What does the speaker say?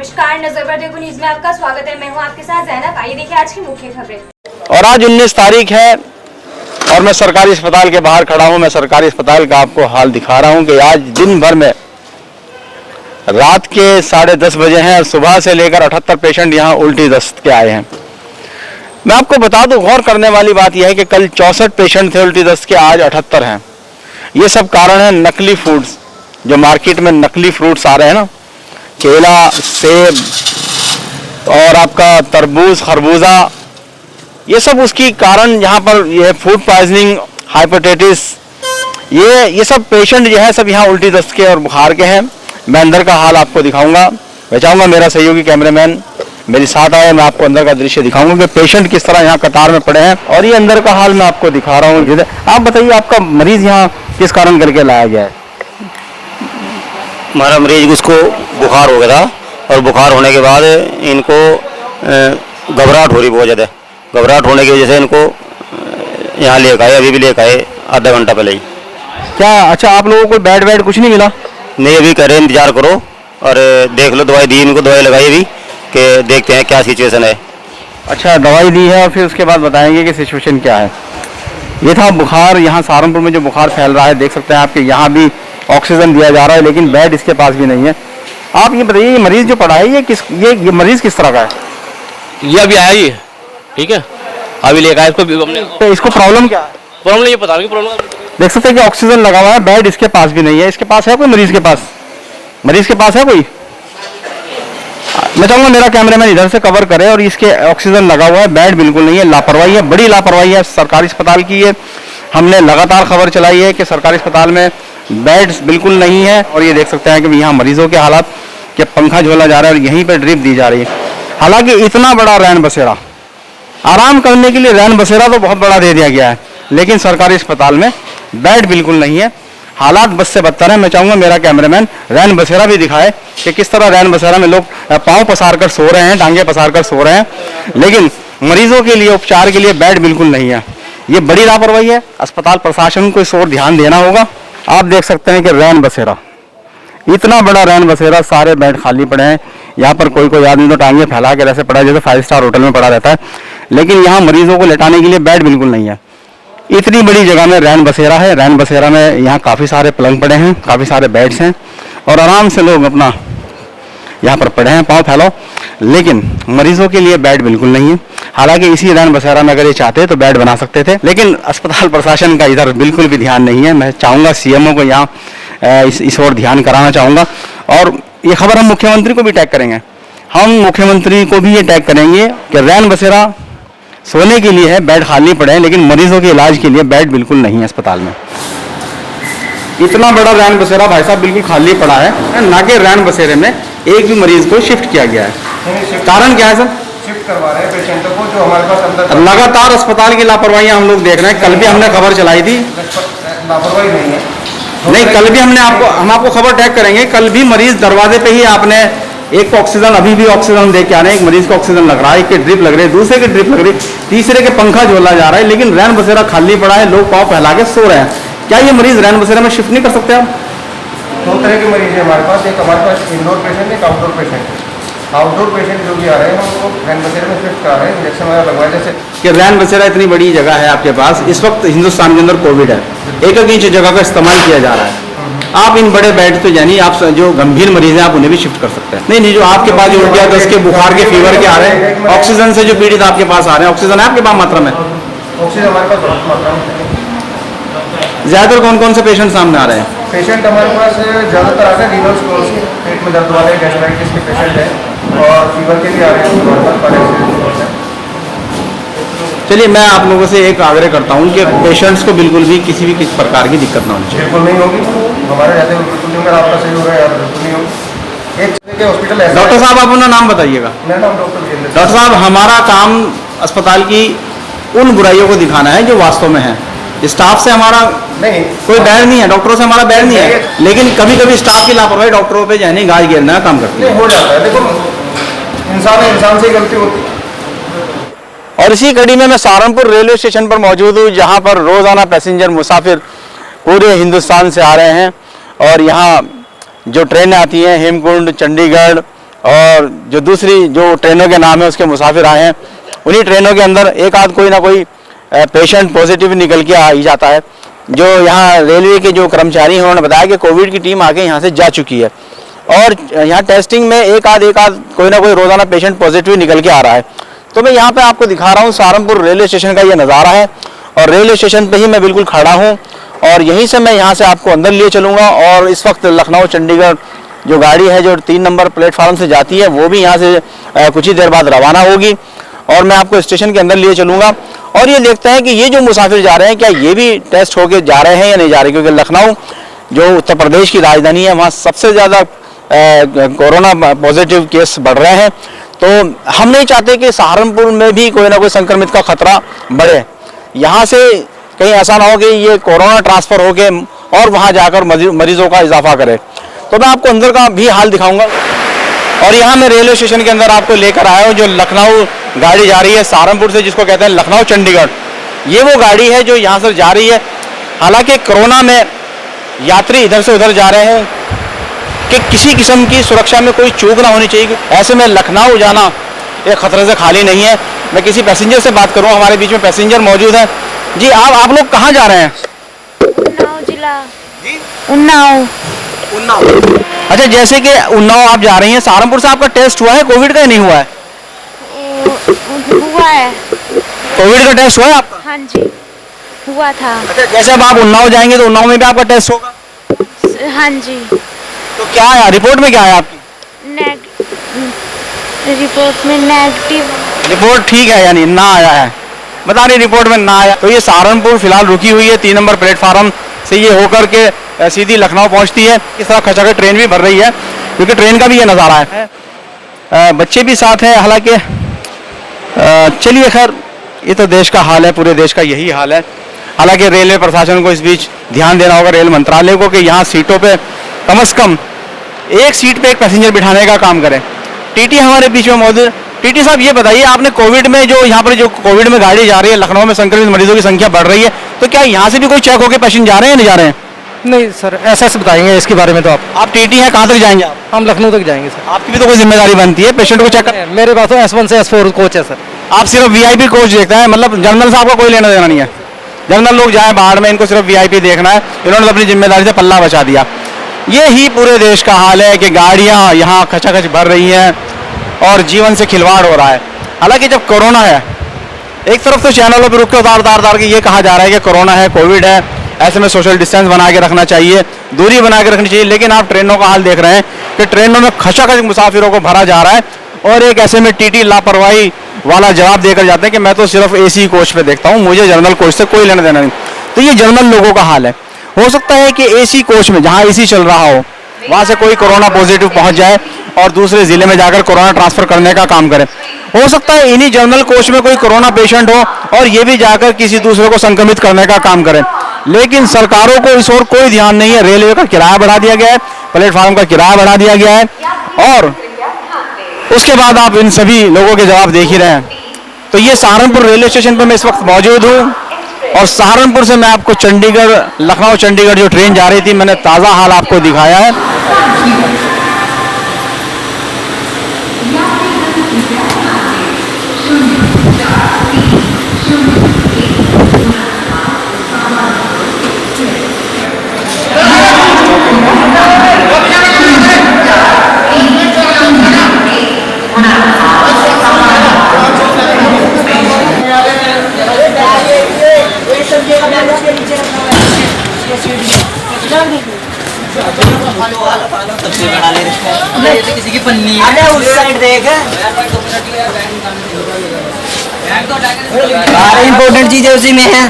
नमस्कार, नजर पर देखो न्यूज में आपका स्वागत है। मैं हूं आपके साथ ज़ैनब। आइए देखिए आज की मुख्य खबरें। और आज 19 तारीख है और मैं सरकारी अस्पताल के बाहर खड़ा हूं। मैं सरकारी अस्पताल का आपको हाल दिखा रहा हूं कि आज दिन भर में रात के 10:30 बजे हैं और सुबह से लेकर 78 पेशेंट यहां उल्टी दस्त के आए हैं। मैं आपको बता दूं, गौर करने वाली बात यह है कि कल 64 पेशेंट थे उल्टी दस्त के, आज 78 हैं। ये सब कारण है नकली फूड्स, जो मार्केट में नकली फ्रूट्स आ रहे हैं ना, केला, सेब और आपका तरबूज, खरबूजा, ये सब उसकी कारण यहाँ पर ये फूड पॉइजनिंग, हाइपेटाइटिस, ये सब पेशेंट जो है सब यहाँ उल्टी दस्त के और बुखार के हैं। मैं अंदर का हाल आपको दिखाऊंगा। मैं चाहूँगा मेरा सहयोगी कैमरामैन मेरे साथ आए, मैं आपको अंदर का दृश्य दिखाऊंगा कि पेशेंट किस तरह यहाँ कतार में पड़े हैं और ये अंदर का हाल मैं आपको दिखा रहा हूँ। आप बताइए, आपका मरीज यहाँ किस कारण करके लाया गया है? हमारा मरीज उसको बुखार हो गया था और बुखार होने के बाद इनको घबराहट हो रही बहुत ज़्यादा। घबराहट होने की वजह से इनको यहाँ लेकर आए, अभी भी लेकर आए आधा घंटा पहले ही। क्या अच्छा, आप लोगों को बेड वेड कुछ नहीं मिला? नहीं, अभी कह रहे इंतजार करो और देख लो। दवाई दी इनको, दवाई लगाई अभी कि देखते हैं क्या सिचुएशन है। अच्छा, दवाई दी है और फिर उसके बाद बताएंगे कि सिचुएशन क्या है। ये था बुखार। यहाँ सहारनपुर में जो बुखार फैल रहा है, देख सकते हैं आपके यहाँ भी ऑक्सीजन दिया जा रहा है, लेकिन बेड इसके पास भी नहीं है। आप ये बताइए, ये मरीज जो पड़ा है ये मरीज किस तरह का है? ये अभी आया ही है, ठीक है, अभी लेकर आया इसको। हमने तो इसको प्रॉब्लम क्या है? प्रॉब्लम ये पता नहीं प्रॉब्लम। देख सकते हैं कि ऑक्सीजन लगा हुआ है, बेड इसके पास भी नहीं है। इसके पास है कोई? मरीज के पास है कोई? मैं चाहूँगा मेरा कैमरामैन इधर से कवर करे और इसके ऑक्सीजन लगा हुआ है, बेड बिल्कुल नहीं है। लापरवाही है, बड़ी लापरवाही है सरकारी अस्पताल की। ये हमने लगातार खबर चलाई है कि सरकारी अस्पताल में बेड्स बिल्कुल नहीं है। और ये देख सकते हैं कि यहाँ मरीजों के हालात, कि पंखा झोला जा रहा है और यहीं पर ड्रिप दी जा रही है। हालांकि इतना बड़ा रैन बसेरा, आराम करने के लिए रैन बसेरा तो बहुत बड़ा दे दिया गया है, लेकिन सरकारी अस्पताल में बेड बिल्कुल नहीं है। हालात बस से बदतर है। मैं चाहूँगा मेरा कैमरामैन रैन बसेरा भी दिखाए कि किस तरह रैन बसेरा में लोग पाँव पसार कर सो रहे हैं, टांगे पसार कर सो रहे हैं, लेकिन मरीजों के लिए उपचार के लिए बेड बिल्कुल नहीं है। ये बड़ी लापरवाही है। अस्पताल प्रशासन को इस ओर ध्यान देना होगा। आप देख सकते हैं कि रैन बसेरा, इतना बड़ा रैन बसेरा, सारे बेड खाली पड़े हैं। यहाँ पर कोई आदमी तो टांगे फैला के ऐसे पड़ा है जैसे 5 स्टार होटल में पड़ा रहता है, लेकिन यहाँ मरीजों को लेटाने के लिए बेड बिल्कुल नहीं है। इतनी बड़ी जगह में रैन बसेरा है। रैन बसेरा में यहाँ काफ़ी सारे पलंग पड़े हैं, काफ़ी सारे बेड्स हैं और आराम से लोग अपना यहाँ पर पड़े हैं, पाँव फैलाओ, लेकिन मरीजों के लिए बेड बिल्कुल नहीं है। हालांकि इसी रैन बसेरा में अगर ये चाहते तो बेड बना सकते थे, लेकिन अस्पताल प्रशासन का इधर बिल्कुल भी ध्यान नहीं है। मैं चाहूँगा सीएमओ को यहाँ इस ओर ध्यान कराना चाहूँगा। और ये खबर हम मुख्यमंत्री को भी टैग करेंगे। हम मुख्यमंत्री को भी ये टैग करेंगे कि रैन बसेरा सोने के लिए है, बेड खाली पड़े हैं, लेकिन मरीजों के इलाज के लिए बेड बिल्कुल नहीं है अस्पताल में। इतना बड़ा रैन बसेरा भाई साहब बिल्कुल खाली पड़ा है, ना कि रैन बसेरे में एक भी मरीज को शिफ्ट किया गया है। कारण क्या है सर? शिफ्ट करवा रहे हैं पेशेंटों को, जो हमारे पास अंदर लगातार अस्पताल की लापरवाही हम लोग देख रहे हैं। कल भी हमने खबर चलाई थी। लापरवाही नहीं है, नहीं, कल भी हम आपको खबर टैग करेंगे। कल भी मरीज दरवाजे पे ही आपने एक को ऑक्सीजन, अभी भी ऑक्सीजन दे के आ रहे हैं, एक मरीज को ऑक्सीजन लग रहा है, एक के ड्रिप लग रही है, दूसरे के ड्रिप लग रही है, तीसरे के पंखा झोला जा रहा है, लेकिन रैन बसेरा खाली पड़ा है, लोग पाँव फैला के सो रहे हैं। क्या ये मरीज रैन बसेरा में शिफ्ट नहीं कर सकते आप? 2 तरह के मरीज है हमारे पास। एक हमारे पास इंडोर पेशेंट, एक आउटडोर पेशेंट है। आउटडोर पेशेंट जो भी आ रहे हैं हम उनको रैन बसेरे में शिफ्ट करा रहे हैं, इंजेक्शन वगैरह लगवाए। जैसे कि रैन बसेरा इतनी बड़ी जगह है आपके पास, इस वक्त हिंदुस्तान के अंदर कोविड है, एक इंच जगह का इस्तेमाल किया जा रहा है। आप इन बड़े बेड पे यानी आप जो गंभीर मरीज हैं आप उन्हें भी शिफ्ट कर सकते हैं। नहीं, जो आपके पास जो उल्टिया दस्त के, बुखार के, फीवर के आ रहे हैं, ऑक्सीजन से जो पीड़ित आपके पास आ रहे हैं, ऑक्सीजन है आपके पास मात्रा में? ऑक्सीजन हमारे पास बहुत मात्रा में है। ज्यादातर कौन से पेशेंट सामने आ रहे हैं? पेशेंट हमारे पास ज़्यादातर आते हैं रीनल स्टोन्स के, पेट में दर्द वाले, गैस्ट्राइटिस के पेशेंट हैं और फीवर के भी आ रहे हैं। चलिए, मैं आप लोगों से एक आग्रह करता हूँ कि पेशेंट्स को बिल्कुल भी किसी प्रकार की दिक्कत ना होनी चाहिए। बिल्कुल नहीं होगी, हमारे जाते हुए बिल्कुल नहीं होगा। आपका सही होगा यार, बिल्कुल नहीं होगी। एक तरह के हॉस्पिटल है। डॉक्टर साहब, आप अपना नाम बताइएगा। मेरा नाम डॉक्टर। डॉक्टर साहब, हमारा काम अस्पताल की उन बुराइयों को दिखाना है जो वास्तव में है। स्टाफ से हमारा नहीं कोई बैर नहीं है, डॉक्टरों से हमारा बैर नहीं है, लेकिन कभी कभी स्टाफ की लापरवाही डॉक्टरों पे यानी गाज गिरना काम करती है। हो जाता है। देखो, इंसान है, इंसान से ही गलती होती है। और इसी कड़ी में मैं सहारनपुर रेलवे स्टेशन पर मौजूद हूँ, जहाँ पर रोजाना पैसेंजर मुसाफिर पूरे हिंदुस्तान से आ रहे हैं और यहाँ जो ट्रेनें आती हैं हेमकुंड, चंडीगढ़ और जो दूसरी जो ट्रेनों के नाम है उसके मुसाफिर आए हैं, उन्हीं ट्रेनों के अंदर एक आध कोई ना कोई पेशेंट पॉजिटिव निकल के आ ही जाता है। जो यहाँ रेलवे के जो कर्मचारी हैं उन्होंने बताया कि कोविड की टीम आके यहाँ से जा चुकी है और यहाँ टेस्टिंग में एक आध कोई ना कोई रोज़ाना पेशेंट पॉजिटिव निकल के आ रहा है। तो मैं यहाँ पे आपको दिखा रहा हूँ सहारनपुर रेलवे स्टेशन का ये नज़ारा है और रेलवे स्टेशन पे ही मैं बिल्कुल खड़ा हूँ और यहीं से मैं यहाँ से आपको अंदर लिए चलूँगा। और इस वक्त लखनऊ चंडीगढ़ जो गाड़ी है जो 3 नंबर प्लेटफार्म से जाती है वो भी यहाँ से कुछ ही देर बाद रवाना होगी और मैं आपको स्टेशन के अंदर लिए चलूँगा और ये देखते हैं कि ये जो मुसाफिर जा रहे हैं क्या ये भी टेस्ट होके जा रहे हैं या नहीं जा रहे, क्योंकि लखनऊ जो उत्तर प्रदेश की राजधानी है वहाँ सबसे ज़्यादा कोरोना पॉजिटिव केस बढ़ रहे हैं। तो हम नहीं चाहते कि सहारनपुर में भी कोई ना कोई संक्रमित का खतरा बढ़े। यहाँ से कहीं ऐसा ना हो कि ये कोरोना ट्रांसफ़र हो के और वहाँ जाकर मरीजों का इजाफा करे। तो मैं आपको अंदर का भी हाल दिखाऊंगा और यहाँ मैं रेलवे स्टेशन के अंदर आपको लेकर आया हूँ। जो लखनऊ गाड़ी जा रही है सहारनपुर से, जिसको कहते हैं लखनऊ चंडीगढ़, ये वो गाड़ी है जो यहाँ से जा रही है। हालांकि कोरोना में यात्री इधर से उधर जा रहे हैं कि किसी किस्म की सुरक्षा में कोई चूक ना होनी चाहिए। ऐसे में लखनऊ जाना एक खतरे से खाली नहीं है। मैं किसी पैसेंजर से बात करूँ, हमारे बीच में पैसेंजर मौजूद है। जी आप लोग कहाँ जा रहे हैं? उन्नाव जिला। उन्नाव। अच्छा, जैसे कि उन्नाव आप जा रही हैं, सहारनपुर से आपका टेस्ट हुआ है कोविड का या नहीं हुआ है? हुआ है। कोविड का टेस्ट हुआ है आपका? हाँ जी, हुआ था। अच्छा, जैसे अब आप उन्नाव जाएंगे तो उन्नाव में भी आपका टेस्ट होगा? हाँ जी। तो क्या आया रिपोर्ट में, क्या आया आपकी? रिपोर्ट में नेगेटिव। रिपोर्ट ठीक है यानी ना आया है, बता रही रिपोर्ट में ना आया। तो ये सहारनपुर फिलहाल रुकी हुई है, 3 नंबर प्लेटफार्म से ये होकर के सीधी लखनऊ पहुंचती है। इस तरह खचाखच ट्रेन भी भर रही है क्योंकि ट्रेन का भी ये नज़ारा है। बच्चे भी साथ हैं हालांकि। चलिए खैर, ये तो देश का हाल है, पूरे देश का यही हाल है। हालांकि रेलवे प्रशासन को इस बीच ध्यान देना होगा, रेल मंत्रालय को, कि यहाँ सीटों पे कम से कम एक सीट पे एक पैसेंजर बिठाने का काम करें। टीटी हमारे बीच में मौजूद। टीटी साहब, ये बताइए, आपने कोविड में जो यहाँ पर जो कोविड में गाड़ी जा रही है, लखनऊ में संक्रमित मरीजों की संख्या बढ़ रही है, तो क्या यहाँ से भी कोई चेक होकर पेशेंट जा रहे हैं, नहीं जा रहे हैं? नहीं सर, ऐसा बताएंगे इसके बारे में तो आप टीटी हैं, कहाँ तक जाएंगे आप? हम लखनऊ तक जाएंगे सर। आपकी भी तो कोई जिम्मेदारी बनती है पेशेंट को चेक कर। मेरे पास तो S1 से S4 कोच है सर। आप सिर्फ वीआईपी कोच देखते हैं, मतलब जनरल से आपका कोई लेना देना नहीं है? जनरल लोग जाए बाहर में, इनको सिर्फ वीआईपी देखना है। इन्होंने तो अपनी जिम्मेदारी से पल्ला बचा दिया। ये ही पूरे देश का हाल है कि गाड़ियाँ यहाँ खचाखच भर रही हैं और जीवन से खिलवाड़ हो रहा है। हालांकि जब कोरोना है, एक तरफ तो चैनलों पर रुक के उतार के ये कहा जा रहा है कि कोरोना है, कोविड है, ऐसे में सोशल डिस्टेंस बना के रखना चाहिए, दूरी बना के रखनी चाहिए। लेकिन आप ट्रेनों का हाल देख रहे हैं कि ट्रेनों में खचाखच मुसाफिरों को भरा जा रहा है और एक ऐसे में टीटी लापरवाही वाला जवाब देकर जाते हैं कि मैं तो सिर्फ एसी कोच पे देखता हूँ, मुझे जनरल कोच से कोई लेना देना नहीं। तो ये जनरल लोगों का हाल है। हो सकता है कि एसी कोच में, जहाँ एसी चल रहा हो, वहाँ से कोई कोरोना पॉजिटिव पहुँच जाए और दूसरे जिले में जाकर कोरोना ट्रांसफर करने का काम करे। हो सकता है इन्हीं जनरल कोच में कोई कोरोना पेशेंट हो और ये भी जाकर किसी दूसरे को संक्रमित करने का काम करे। लेकिन सरकारों को इस ओर कोई ध्यान नहीं है। रेलवे का किराया बढ़ा दिया गया है, प्लेटफार्म का किराया बढ़ा दिया गया है और उसके बाद आप इन सभी लोगों के जवाब देख ही रहे हैं। तो ये सहारनपुर रेलवे स्टेशन पर मैं इस वक्त मौजूद हूँ और सहारनपुर से मैं आपको चंडीगढ़, लखनऊ चंडीगढ़ जो ट्रेन जा रही थी, मैंने ताज़ा हाल आपको दिखाया है। किसी की पन्नी है उस साइड देख। सारे इम्पोर्टेंट चीजें उसी में है।